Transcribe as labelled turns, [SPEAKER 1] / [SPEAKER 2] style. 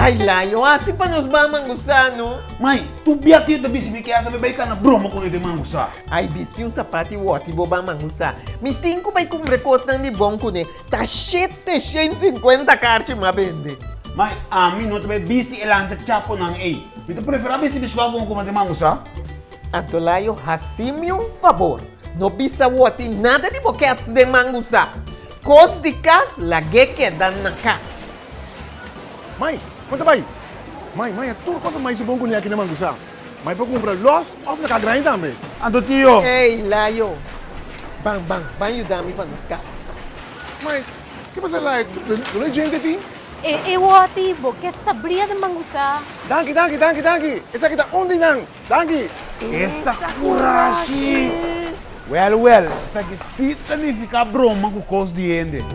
[SPEAKER 1] Ai, Layo, assim para nós vamos Mangusa, no?
[SPEAKER 2] Mai, tu biati da bisi que essa bebê na broma com ele Mangusa.
[SPEAKER 1] Ai, bisti um sapato Woty, boba Mangusa. Me tinco vai comprar coisa de bom com ele. Tá 750 cartas, mas vende.
[SPEAKER 2] Mai, a mim não também bisi elancha chapo nang ei. Me tu prefere bisi biswa com como de Mangusa?
[SPEAKER 1] Anto, Layo, assim-me um favor. Não bisa Woty nada de boquetes de Mangusa. Cos de casa, lague que dan na casa.
[SPEAKER 3] Mãe, quanto vai? Mãe, é tudo quanto mais bom com aqui na Mangusa. Mãe, para comprar los, ou na grande também.
[SPEAKER 2] Ando tio.
[SPEAKER 1] Ei, Layo. Vai ajudar-me para nós cá.
[SPEAKER 3] Mãe, que passa lá? Não é gente aqui?
[SPEAKER 4] Woty, boquete está brilha de Mangusa.
[SPEAKER 3] Danke. Esta aqui está onde não? Danke.
[SPEAKER 2] Esta coragem. Well, essa aqui significa broma com cos de hende.